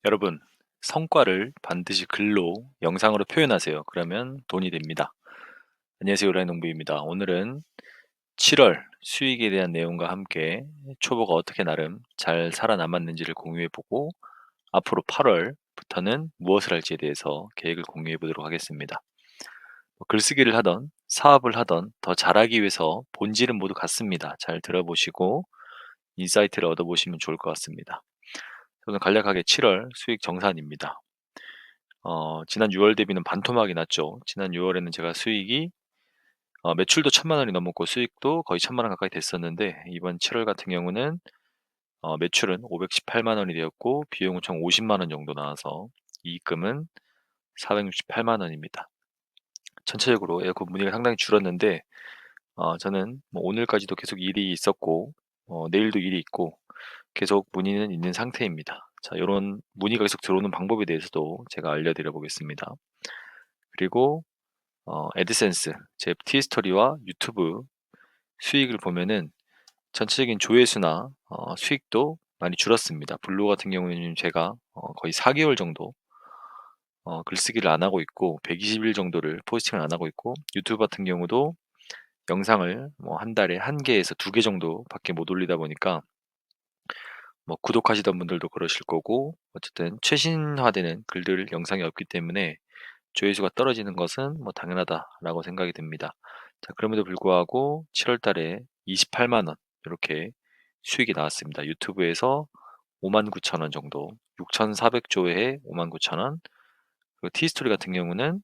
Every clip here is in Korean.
여러분, 성과를 반드시 글로, 영상으로 표현하세요. 그러면 돈이 됩니다. 안녕하세요. 라인농부입니다. 오늘은 7월 수익에 대한 내용과 함께 초보가 어떻게 나름 잘 살아남았는지를 공유해보고 앞으로 8월부터는 무엇을 할지에 대해서 계획을 공유해보도록 하겠습니다. 글쓰기를 하던 사업을 하던 더 잘하기 위해서 본질은 모두 같습니다. 잘 들어보시고 인사이트를 얻어보시면 좋을 것 같습니다. 저는 간략하게 7월 수익 정산입니다. 지난 6월 대비는 반토막이 났죠. 지난 6월에는 제가 수익이 매출도 1,000만 원이 넘었고 수익도 거의 1,000만 원 가까이 됐었는데 이번 7월 같은 경우는 매출은 518만 원이 되었고 비용은 총 50만 원 정도 나와서 이익금은 468만 원입니다. 전체적으로 에어컨 문의가 상당히 줄었는데 저는 뭐 오늘까지도 계속 일이 있었고 내일도 일이 있고 계속 문의는 있는 상태입니다. 자, 이런 문의가 계속 들어오는 방법에 대해서도 제가 알려드려 보겠습니다. 그리고 애드센스, 제 티스토리와 유튜브 수익을 보면은 전체적인 조회수나 수익도 많이 줄었습니다. 블로그 같은 경우에는 제가 거의 4개월 정도 글쓰기를 안 하고 있고 120일 정도를 포스팅을 안 하고 있고 유튜브 같은 경우도 영상을 뭐 한 달에 1개에서 2개 정도밖에 못 올리다 보니까 뭐 구독하시던 분들도 그러실 거고 어쨌든 최신화되는 글들 영상이 없기 때문에 조회수가 떨어지는 것은 뭐 당연하다라고 생각이 듭니다. 자, 그럼에도 불구하고 7월 달에 28만 원 이렇게 수익이 나왔습니다. 유튜브에서 5만 9천 원 정도, 6,400조회에 5만 9천 원, 그리고 티스토리 같은 경우는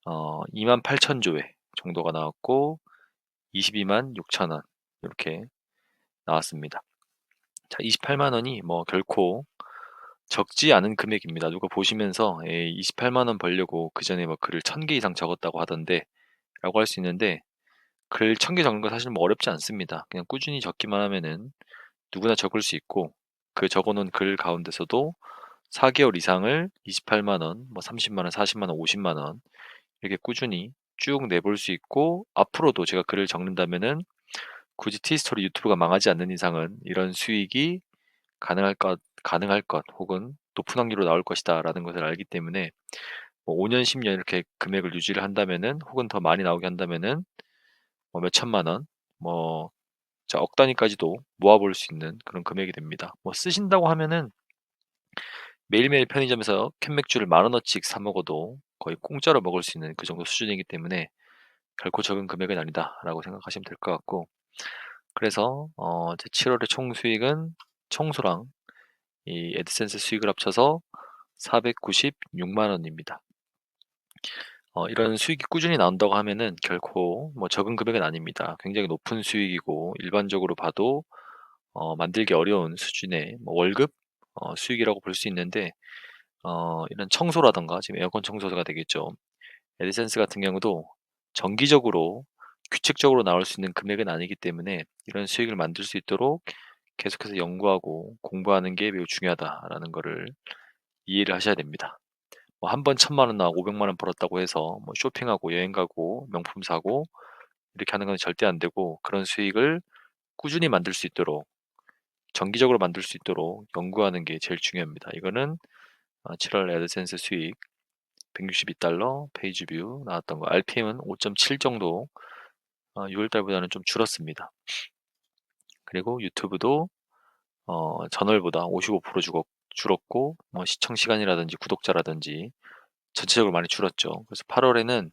2만 8천 조회 정도가 나왔고 22만 6천 원 이렇게 나왔습니다. 자, 28만 원이 뭐 결코 적지 않은 금액입니다. 누가 보시면서 28만 원 벌려고 그 전에 뭐 글을 1,000개 이상 적었다고 하던데 라고 할 수 있는데 글 1,000개 적는 거 사실 뭐 어렵지 않습니다. 그냥 꾸준히 적기만 하면은 누구나 적을 수 있고 그 적어 놓은 글 가운데서도 4개월 이상을 28만 원, 뭐 30만 원, 40만 원, 50만 원 이렇게 꾸준히 쭉 내볼 수 있고 앞으로도 제가 글을 적는다면은 굳이 티스토리 유튜브가 망하지 않는 이상은 이런 수익이 가능할 것 혹은 높은 확률로 나올 것이다라는 것을 알기 때문에 뭐 5년, 10년 이렇게 금액을 유지를 한다면은 혹은 더 많이 나오게 한다면은 뭐 몇천만 원, 뭐 억 단위까지도 모아볼 수 있는 그런 금액이 됩니다. 뭐 쓰신다고 하면은 매일매일 편의점에서 캔맥주를 10,000원어치씩 사 먹어도 거의 공짜로 먹을 수 있는 그 정도 수준이기 때문에 결코 적은 금액은 아니다라고 생각하시면 될 것 같고 그래서 제 7월의 총 수익은 청소랑 이 애드센스 수익을 합쳐서 496만 원입니다. 이런 수익이 꾸준히 나온다고 하면은 결코 뭐 적은 금액은 아닙니다. 굉장히 높은 수익이고 일반적으로 봐도 만들기 어려운 수준의 뭐 월급 수익이라고 볼 수 있는데 이런 청소라든가 지금 에어컨 청소가 되겠죠. 애드센스 같은 경우도 정기적으로 규칙적으로 나올 수 있는 금액은 아니기 때문에 이런 수익을 만들 수 있도록 계속해서 연구하고 공부하는 게 매우 중요하다라는 거를 이해를 하셔야 됩니다. 뭐 한 번 1,000만 원이나 500만 원 벌었다고 해서 뭐 쇼핑하고 여행 가고 명품 사고 이렇게 하는 건 절대 안 되고 그런 수익을 꾸준히 만들 수 있도록 정기적으로 만들 수 있도록 연구하는 게 제일 중요합니다. 이거는 7월 애드센스 수익 162달러 페이지 뷰 나왔던 거 RPM은 5.7 정도 6월 달보다는 좀 줄었습니다. 그리고 유튜브도 전월보다 55% 줄었고 뭐 시청 시간이라든지 구독자라든지 전체적으로 많이 줄었죠. 그래서 8월에는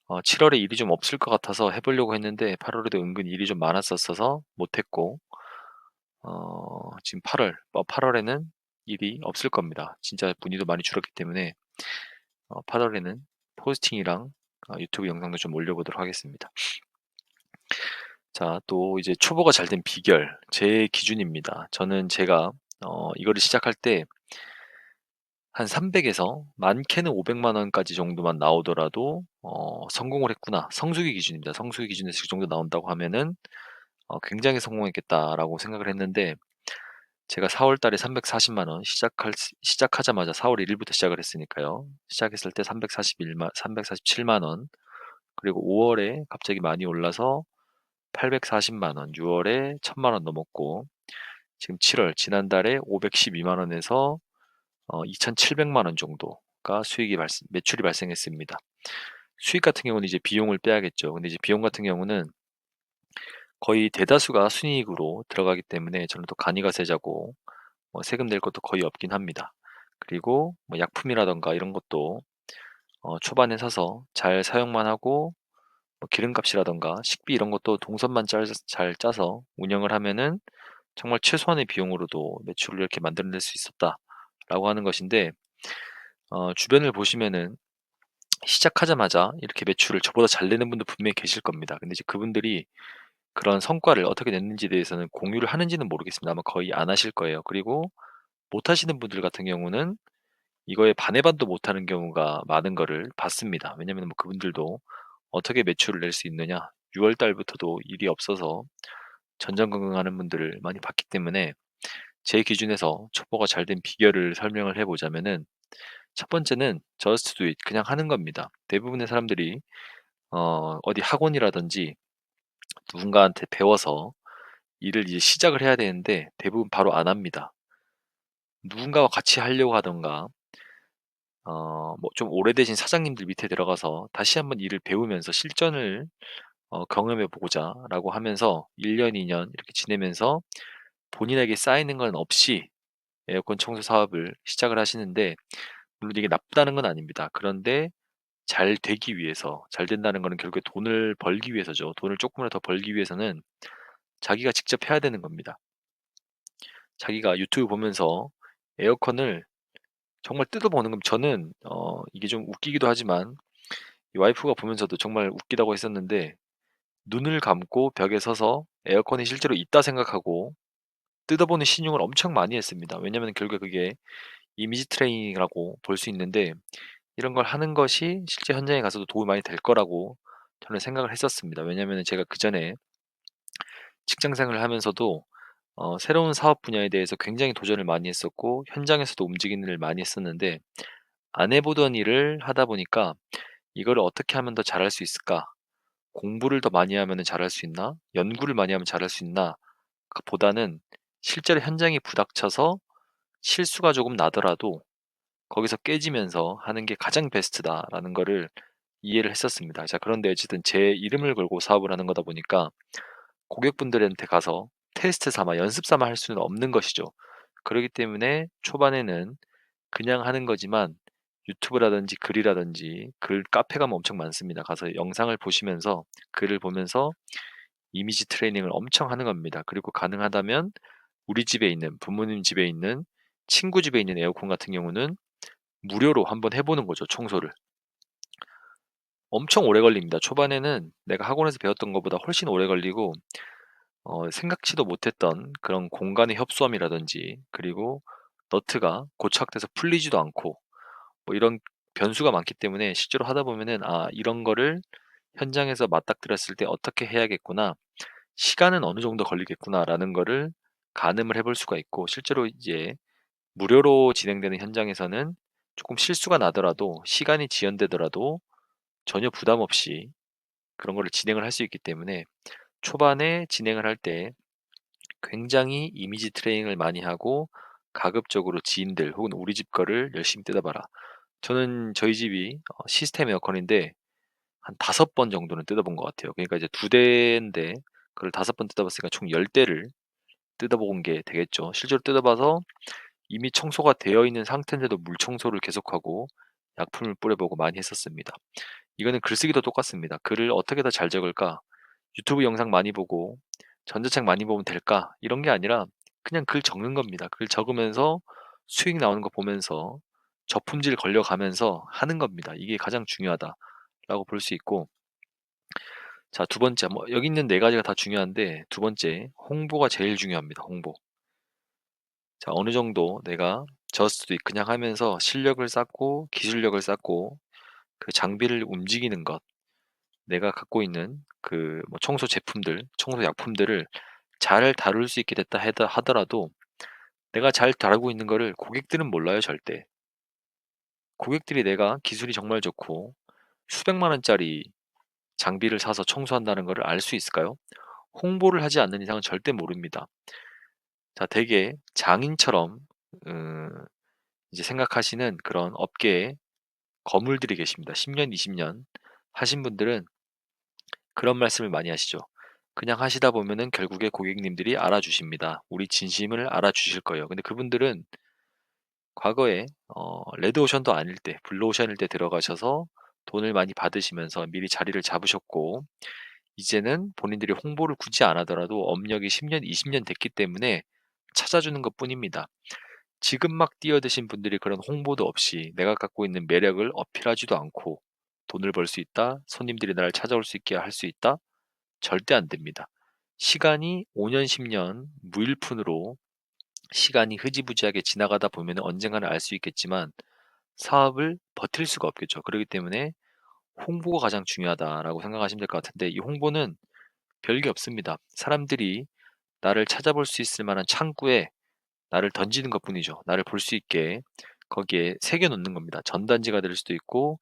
7월에 일이 좀 없을 것 같아서 해보려고 했는데 8월에도 은근 일이 좀 많았었어서 못했고 지금 8월에는 일이 없을 겁니다. 진짜 문의도 많이 줄었기 때문에 8월에는 포스팅이랑 유튜브 영상도 좀 올려보도록 하겠습니다. 자, 또 이제 초보가 잘 된 비결, 제 기준입니다. 저는 제가 이거를 시작할 때 한 300에서 많게는 500만 원까지 정도만 나오더라도 성공을 했구나. 성수기 기준입니다. 성수기 기준에서 그 정도 나온다고 하면은 굉장히 성공했겠다라고 생각을 했는데 제가 4월 달에 340만 원 시작하자마자 4월 1일부터 시작을 했으니까요. 시작했을 때 347만 원 그리고 5월에 갑자기 많이 올라서 840만 원, 6월에 1,000만 원 넘었고 지금 7월 지난달에 512만 원에서 2,700만 원 정도가 매출이 발생했습니다. 수익 같은 경우는 이제 비용을 빼야겠죠. 근데 이제 비용 같은 경우는 거의 대다수가 순이익으로 들어가기 때문에 저는 또 간이가 세자고 세금 낼 것도 거의 없긴 합니다. 그리고 뭐 약품이라던가 이런 것도 초반에 사서 잘 사용만 하고 뭐 기름값이라던가 식비 이런 것도 동선만 잘 짜서 운영을 하면은 정말 최소한의 비용으로도 매출을 이렇게 만들어낼 수 있었다라고 하는 것인데, 주변을 보시면은 시작하자마자 이렇게 매출을 저보다 잘 내는 분도 분명히 계실 겁니다. 근데 이제 그분들이 그런 성과를 어떻게 냈는지에 대해서는 공유를 하는지는 모르겠습니다. 아마 거의 안 하실 거예요. 그리고 못 하시는 분들 같은 경우는 이거에 반의 반도 못하는 경우가 많은 거를 봤습니다. 왜냐면 뭐 그분들도 어떻게 매출을 낼 수 있느냐, 6월 달부터도 일이 없어서 전전긍긍하는 분들을 많이 봤기 때문에 제 기준에서 첩보가 잘 된 비결을 설명을 해보자면은, 첫 번째는 just do it, 그냥 하는 겁니다. 대부분의 사람들이 어디 학원이라든지 누군가한테 배워서 일을 이제 시작을 해야 되는데 대부분 바로 안 합니다. 누군가와 같이 하려고 하던가 뭐 좀 오래되신 사장님들 밑에 들어가서 다시 한번 일을 배우면서 실전을 경험해 보고자라고 하면서 1 년, 2년 이렇게 지내면서 본인에게 쌓이는 건 없이 에어컨 청소 사업을 시작을 하시는데, 물론 이게 나쁘다는 건 아닙니다. 그런데 잘 되기 위해서, 잘 된다는 거는 결국에 돈을 벌기 위해서죠. 돈을 조금이라도 더 벌기 위해서는 자기가 직접 해야 되는 겁니다. 자기가 유튜브 보면서 에어컨을 정말 뜯어보는 건, 저는 이게 좀 웃기기도 하지만 이 와이프가 보면서도 정말 웃기다고 했었는데, 눈을 감고 벽에 서서 에어컨이 실제로 있다 생각하고 뜯어보는 신용을 엄청 많이 했습니다. 왜냐면 결국에 그게 이미지 트레이닝이라고 볼 수 있는데, 이런 걸 하는 것이 실제 현장에 가서도 도움이 많이 될 거라고 저는 생각을 했었습니다. 왜냐면 제가 그전에 직장 생활을 하면서도 새로운 사업 분야에 대해서 굉장히 도전을 많이 했었고 현장에서도 움직이는 일을 많이 했었는데, 안 해보던 일을 하다 보니까 이거를 어떻게 하면 더 잘할 수 있을까? 공부를 더 많이 하면 잘할 수 있나? 연구를 많이 하면 잘할 수 있나? 보다는 실제로 현장이 부닥쳐서 실수가 조금 나더라도 거기서 깨지면서 하는 게 가장 베스트다라는 거를 이해를 했었습니다. 자, 그런데 어쨌든 제 이름을 걸고 사업을 하는 거다 보니까 고객분들한테 가서 테스트 삼아, 연습 삼아 할 수는 없는 것이죠. 그렇기 때문에 초반에는 그냥 하는 거지만 유튜브라든지 글이라든지 글 카페 가면 엄청 많습니다. 가서 영상을 보시면서 글을 보면서 이미지 트레이닝을 엄청 하는 겁니다. 그리고 가능하다면 우리 집에 있는, 부모님 집에 있는, 친구 집에 있는 에어컨 같은 경우는 무료로 한번 해보는 거죠, 청소를. 엄청 오래 걸립니다. 초반에는 내가 학원에서 배웠던 것보다 훨씬 오래 걸리고 생각지도 못했던 그런 공간의 협소함이라든지, 그리고 너트가 고착돼서 풀리지도 않고 뭐 이런 변수가 많기 때문에 실제로 하다 보면은 '아, 이런 거를 현장에서 맞닥뜨렸을 때 어떻게 해야겠구나. 시간은 어느 정도 걸리겠구나.'라는 거를 가늠을 해볼 수가 있고, 실제로 이제 무료로 진행되는 현장에서는 조금 실수가 나더라도 시간이 지연되더라도 전혀 부담 없이 그런 거를 진행을 할 수 있기 때문에 초반에 진행을 할 때 굉장히 이미지 트레이닝을 많이 하고 가급적으로 지인들 혹은 우리 집 거를 열심히 뜯어봐라. 저는 저희 집이 시스템 에어컨인데 한 5번 정도는 뜯어본 것 같아요. 그러니까 이제 2대인데 그걸 5번 뜯어봤으니까 총 10대를 뜯어본 게 되겠죠. 실제로 뜯어봐서 이미 청소가 되어 있는 상태인데도 물 청소를 계속하고 약품을 뿌려보고 많이 했었습니다. 이거는 글쓰기도 똑같습니다. 글을 어떻게 더 잘 적을까? 유튜브 영상 많이 보고 전자책 많이 보면 될까? 이런 게 아니라 그냥 글 적는 겁니다. 글 적으면서 수익 나오는 거 보면서 저품질 걸려가면서 하는 겁니다. 이게 가장 중요하다라고 볼 수 있고, 자, 두 번째, 뭐 여기 있는 네 가지가 다 중요한데 두 번째, 홍보가 제일 중요합니다. 홍보. 자, 어느 정도 내가 저스트 그냥 하면서 실력을 쌓고 기술력을 쌓고 그 장비를 움직이는 것, 내가 갖고 있는 그 뭐 청소 제품들, 청소 약품들을 잘 다룰 수 있게 됐다 하더라도 내가 잘 다루고 있는 거를 고객들은 몰라요, 절대. 고객들이 내가 기술이 정말 좋고 수백만 원짜리 장비를 사서 청소한다는 거를 알 수 있을까요? 홍보를 하지 않는 이상은 절대 모릅니다. 자, 되게 장인처럼 음 이제 생각하시는 그런 업계에 거물들이 계십니다. 10 년, 20년 하신 분들은 그런 말씀을 많이 하시죠. 그냥 하시다 보면은 결국에 고객님들이 알아주십니다. 우리 진심을 알아주실 거예요. 근데 그분들은 과거에 레드오션도 아닐 때 블루오션일 때 들어가셔서 돈을 많이 받으시면서 미리 자리를 잡으셨고, 이제는 본인들이 홍보를 굳이 안 하더라도 업력이 10 년, 20년 됐기 때문에 찾아주는 것뿐입니다. 지금 막 뛰어드신 분들이 그런 홍보도 없이 내가 갖고 있는 매력을 어필하지도 않고 돈을 벌 수 있다, 손님들이 나를 찾아올 수 있게 할 수 있다? 절대 안 됩니다. 시간이 5 년, 10년 무일푼으로 시간이 흐지부지하게 지나가다 보면 언젠가는 알 수 있겠지만 사업을 버틸 수가 없겠죠. 그렇기 때문에 홍보가 가장 중요하다라고 생각하시면 될 것 같은데, 이 홍보는 별게 없습니다. 사람들이 나를 찾아볼 수 있을 만한 창구에 나를 던지는 것뿐이죠. 나를 볼 수 있게 거기에 새겨 놓는 겁니다. 전단지가 될 수도 있고,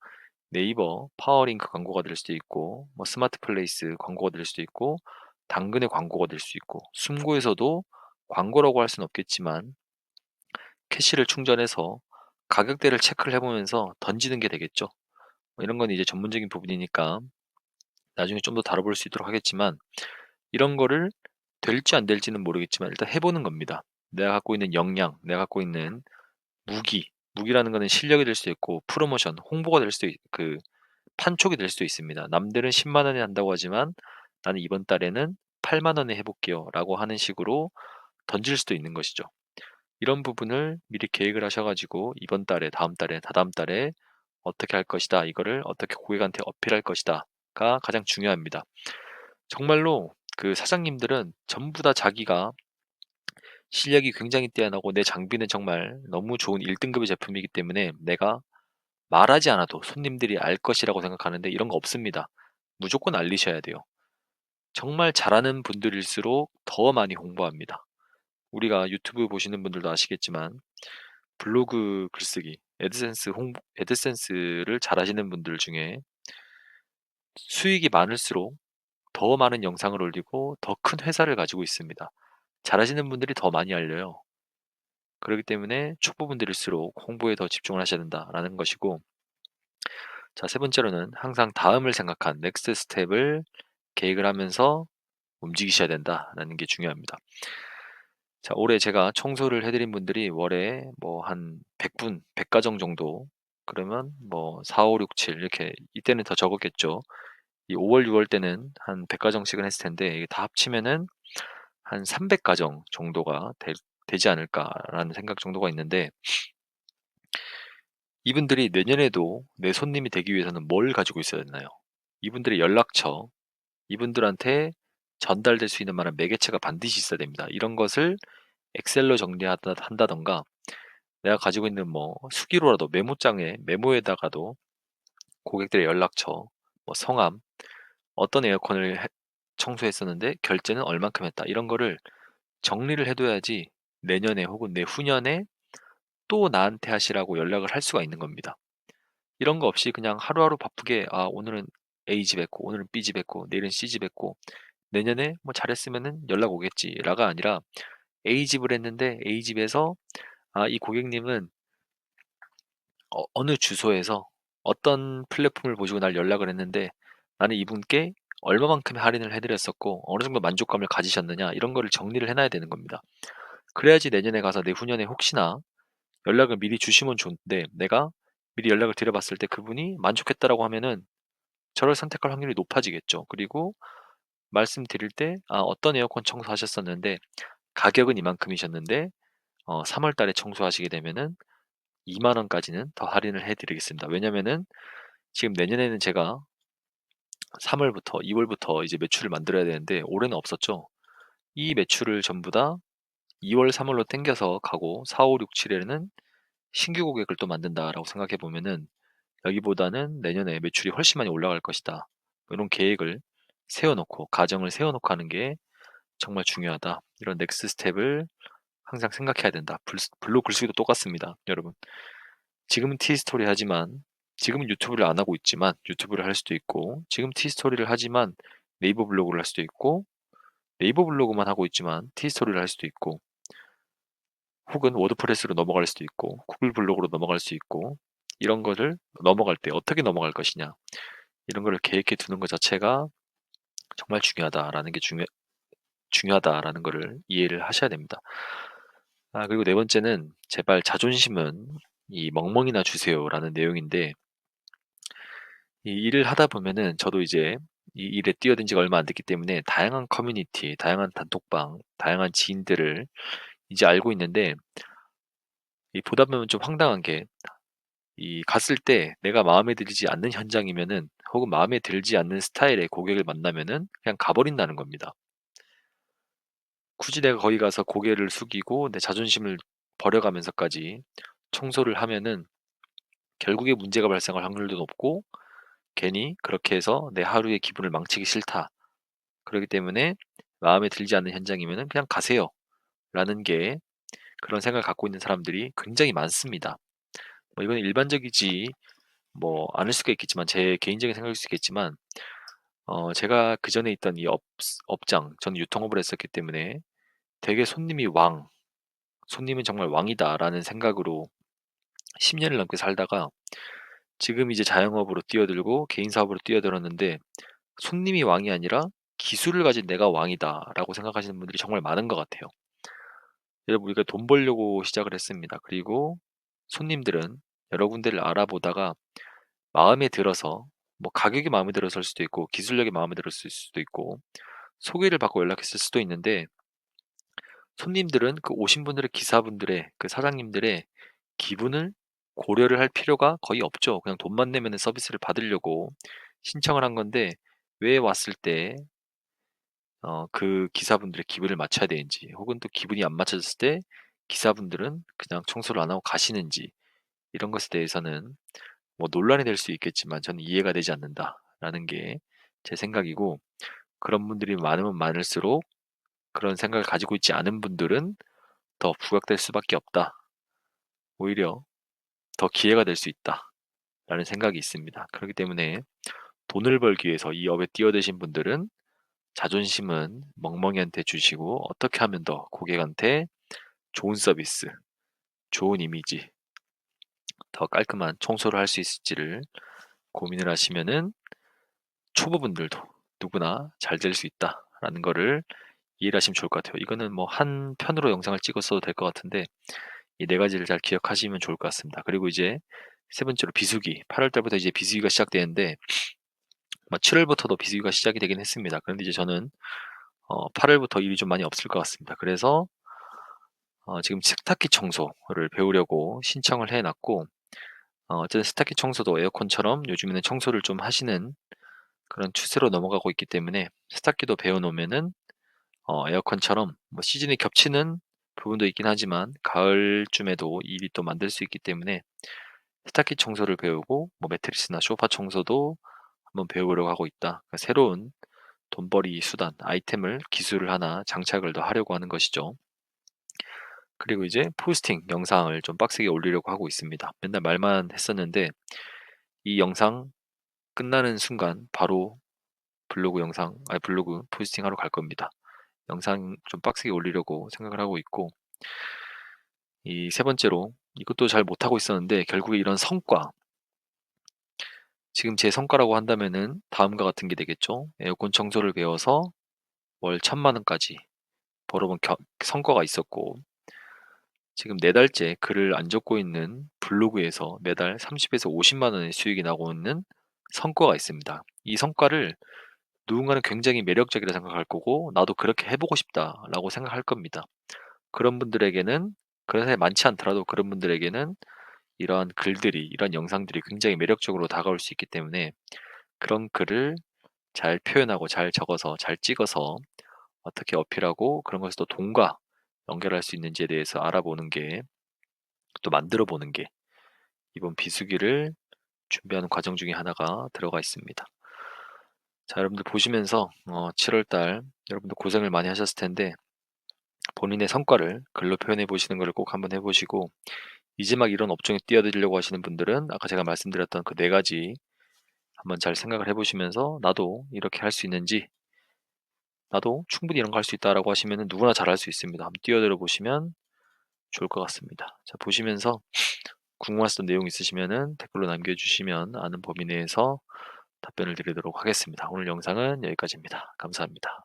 네이버 파워링크 광고가 될 수도 있고, 뭐 스마트 플레이스 광고가 될 수도 있고, 당근의 광고가 될 수 있고, 숨고에서도 광고라고 할 수는 없겠지만 캐시를 충전해서 가격대를 체크를 해보면서 던지는 게 되겠죠. 뭐 이런 건 이제 전문적인 부분이니까 나중에 좀 더 다뤄볼 수 있도록 하겠지만, 이런 거를 될지 안 될지는 모르겠지만 일단 해보는 겁니다. 내가 갖고 있는 역량, 내가 갖고 있는 무기라는 거는 실력이 될 수도 있고 프로모션, 홍보가 될 수도 그 판촉이 될 수도 있습니다. 남들은 10만 원에 한다고 하지만 나는 이번 달에는 8만 원에 해볼게요 라고 하는 식으로 던질 수도 있는 것이죠. 이런 부분을 미리 계획을 하셔가지고 이번 달에, 다음 달에, 다다음 달에 어떻게 할 것이다, 이거를 어떻게 고객한테 어필할 것이다가 가장 중요합니다. 정말로 그 사장님들은 전부 다 자기가 실력이 굉장히 뛰어나고 내 장비는 정말 너무 좋은 1등급의 제품이기 때문에 내가 말하지 않아도 손님들이 알 것이라고 생각하는데, 이런 거 없습니다. 무조건 알리셔야 돼요. 정말 잘하는 분들일수록 더 많이 홍보합니다. 우리가 유튜브 보시는 분들도 아시겠지만 블로그 글쓰기, 애드센스를 잘하시는 분들 중에 수익이 많을수록 더 많은 영상을 올리고 더 큰 회사를 가지고 있습니다. 잘하시는 분들이 더 많이 알려요. 그렇기 때문에 초보분들일수록 홍보에 더 집중을 하셔야 된다라는 것이고, 자, 세 번째로는 항상 다음을 생각한 넥스트 스텝을 계획을 하면서 움직이셔야 된다라는 게 중요합니다. 자, 올해 제가 청소를 해드린 분들이 월에 뭐 한 100분, 100가정 정도, 그러면 뭐 4, 5, 6, 7 이렇게, 이때는 더 적었겠죠. 이 5월, 6월 때는 한 100가정씩은 했을 텐데 이게 다 합치면은 한 300가정 정도가 되지 않을까라는 생각 정도가 있는데, 이분들이 내년에도 내 손님이 되기 위해서는 뭘 가지고 있어야 되나요? 이분들의 연락처, 이분들한테 전달될 수 있는 만한 매개체가 반드시 있어야 됩니다. 이런 것을 엑셀로 한다던가, 내가 가지고 있는 뭐 수기로라도 메모장에 메모에다가도 고객들의 연락처, 뭐 성함, 어떤 에어컨을 청소했었는데 결제는 얼만큼 했다, 이런 거를 정리를 해둬야지 내년에 혹은 내후년에 또 나한테 하시라고 연락을 할 수가 있는 겁니다. 이런 거 없이 그냥 하루하루 바쁘게, 아, 오늘은 A집 했고 오늘은 B집 했고 내일은 C집 했고 내년에 뭐 잘했으면은 연락 오겠지라가 아니라, A집을 했는데 A집에서 이 고객님은 어느 주소에서 어떤 플랫폼을 보시고 날 연락을 했는데 나는 이분께 얼마만큼의 할인을 해드렸었고 어느 정도 만족감을 가지셨느냐, 이런 거를 정리를 해놔야 되는 겁니다. 그래야지 내년에 가서 내후년에 혹시나 연락을 미리 주시면 좋은데, 내가 미리 연락을 드려봤을 때 그분이 만족했다라고 하면은 저를 선택할 확률이 높아지겠죠. 그리고 말씀드릴 때, 어떤 에어컨 청소하셨었는데 가격은 이만큼이셨는데 3월 달에 청소하시게 되면은 2만 원까지는 더 할인을 해드리겠습니다. 왜냐면은 지금 내년에는 제가 3월부터 2월부터 이제 매출을 만들어야 되는데 올해는 없었죠. 이 매출을 전부 다 2월, 3월로 땡겨서 가고 4, 5, 6, 7에는 신규 고객을 또 만든다라고 생각해 보면은 여기보다는 내년에 매출이 훨씬 많이 올라갈 것이다, 이런 계획을 세워놓고 가정을 세워놓고 하는 게 정말 중요하다. 이런 넥스트 스텝을 항상 생각해야 된다. 블로그 글쓰기도 똑같습니다, 여러분. 지금은 티스토리 하지만, 지금은 유튜브를 안 하고 있지만 유튜브를 할 수도 있고, 지금 티스토리를 하지만 네이버 블로그를 할 수도 있고, 네이버 블로그만 하고 있지만 티스토리를 할 수도 있고, 혹은 워드프레스로 넘어갈 수도 있고 구글 블로그로 넘어갈 수 있고 이런 거를 넘어갈 때 어떻게 넘어갈 것이냐 이런 거를 계획해 두는 것 자체가 정말 중요하다라는 게 중요하다라는 거를 이해를 하셔야 됩니다. 그리고 네 번째는 "제발 자존심은 이 멍멍이나 주세요."라는 내용인데 이 일을 하다 보면은 저도 이제 이 일에 뛰어든 지가 얼마 안 됐기 때문에 다양한 커뮤니티, 다양한 단톡방, 다양한 지인들을 이제 알고 있는데 이 보다 보면 좀 황당한 게 이 갔을 때 내가 마음에 들지 않는 현장이면은 혹은 마음에 들지 않는 스타일의 고객을 만나면은 그냥 가 버린다는 겁니다. 굳이 내가 거기 가서 고개를 숙이고 내 자존심을 버려가면서까지 청소를 하면은 결국에 문제가 발생할 확률도 높고 괜히 그렇게 해서 '내 하루의 기분을 망치기 싫다.' 그러기 때문에 마음에 들지 않는 현장이면은 "그냥 가세요."라는 게 그런 생각을 갖고 있는 사람들이 굉장히 많습니다. 뭐 이건 일반적이지 뭐 않을 수가 있겠지만 제 개인적인 생각일 수 있겠지만 제가 그전에 있던 이 업장 저는 유통업을 했었기 때문에 되게 '손님이 왕, 손님은 정말 왕이다.'라는 생각으로 10 년을 넘게 살다가 지금 이제 자영업으로 뛰어들고 개인 사업으로 뛰어들었는데 '손님이 왕이 아니라 기술을 가진 내가 왕이다.'라고 생각하시는 분들이 정말 많은 것 같아요. 여러분 우리가 돈 벌려고 시작을 했습니다. 그리고 손님들은 여러 군데를 알아보다가 마음에 들어서 뭐 가격이 마음에 들어서일 수도 있고 기술력이 마음에 들었을 수도 있고 소개를 받고 연락했을 수도 있는데 손님들은 그 오신 분들의 기사분들의 그 사장님들의 기분을 고려를 할 필요가 거의 없죠. 그냥 돈만 내면은 서비스를 받으려고 신청을 한 건데 왜 왔을 때 그 기사분들의 기분을 맞춰야 되는지 혹은 또 기분이 안 맞춰졌을 때 기사분들은 그냥 청소를 안 하고 가시는지 이런 것에 대해서는 뭐 논란이 될 수 있겠지만 저는 이해가 되지 않는다라는 게 제 생각이고 그런 분들이 많으면 많을수록 그런 생각을 가지고 있지 않은 분들은 더 부각될 수밖에 없다. 오히려 더 기회가 될 수 있다라는 생각이 있습니다. 그렇기 때문에 돈을 벌기 위해서 이 업에 뛰어드신 분들은 자존심은 멍멍이한테 주시고 어떻게 하면 더 고객한테 좋은 서비스, 좋은 이미지, 더 깔끔한 청소를 할 수 있을지를 고민을 하시면은 초보분들도 누구나 잘 될 수 있다라는 거를 이해를 하시면 좋을 것 같아요. 이거는 뭐 한 편으로 영상을 찍었어도 될 것 같은데 이 네 가지를 잘 기억하시면 좋을 것 같습니다. 그리고 이제 세 번째로 비수기. 8월 달부터 이제 비수기가 시작되는데 7 월부터도 비수기가 시작이 되긴 했습니다. 그런데 이제 저는 8 월부터 일이 좀 많이 없을 것 같습니다. 그래서 지금 세탁기 청소를 배우려고 신청을 해 놨고 어쨌든 세탁기 청소도 에어컨처럼 요즘에는 청소를 좀 하시는 그런 추세로 넘어가고 있기 때문에 세탁기도 배워 놓으면은 에어컨처럼 뭐 시즌이 겹치는 부분도 있긴 하지만 가을쯤에도 일이 또 만들 수 있기 때문에 세탁기 청소를 배우고 뭐 매트리스나 소파 청소도 한번 배우려고 하고 있다. 그러니까 새로운 돈벌이 수단, 아이템을 기술을 하나 장착을 더 하려고 하는 것이죠. 그리고 이제 포스팅 영상을 좀 빡세게 올리려고 하고 있습니다. 맨날 말만 했었는데 이 영상 끝나는 순간 바로 블로그 포스팅하러 갈 겁니다. 영상 좀 빡세게 올리려고 생각을 하고 있고 이 세 번째로 이것도 잘 못하고 있었는데 결국에 이런 성과 지금 제 성과라고 한다면은 다음과 같은 게 되겠죠. 에어컨 청소를 배워서 월 1,000만 원까지 벌어본 성과가 있었고 지금 4 달째 글을 안 적고 있는 블로그에서 매달 30에서 50만 원의 수익이 나고 있는 성과가 있습니다. 이 성과를 누군가는 굉장히 매력적이라 생각할 거고 '나도 그렇게 해 보고 싶다.'라고 생각할 겁니다. 그런 분들에게는 그런 사람이 많지 않더라도 그런 분들에게는 이러한 글들이 이런 영상들이 굉장히 매력적으로 다가올 수 있기 때문에 그런 글을 잘 표현하고 잘 적어서 잘 찍어서 어떻게 어필하고 그런 것을 또 돈과 연결할 수 있는지에 대해서 알아보는 게 또 만들어 보는 게 이번 비수기를 준비하는 과정 중에 하나가 들어가 있습니다. 자, 여러분들 보시면서 7월 달 여러분들 고생을 많이 하셨을 텐데 본인의 성과를 글로 표현해 보시는 걸 꼭 한번 해 보시고 이제 막 이런 업종에 뛰어들려고 하시는 분들은 아까 제가 말씀드렸던 그 네 가지 한번 잘 생각을 해 보시면서 '나도 이렇게 할 수 있는지, 나도 충분히 이런 거 할 수 있다.'라고 하시면은 누구나 잘할 수 있습니다. 한번 뛰어들어 보시면 좋을 것 같습니다. 자, 보시면서 궁금하셨던 내용 있으시면은 댓글로 남겨주시면 아는 범위 내에서 답변을 드리도록 하겠습니다. 오늘 영상은 여기까지입니다. 감사합니다.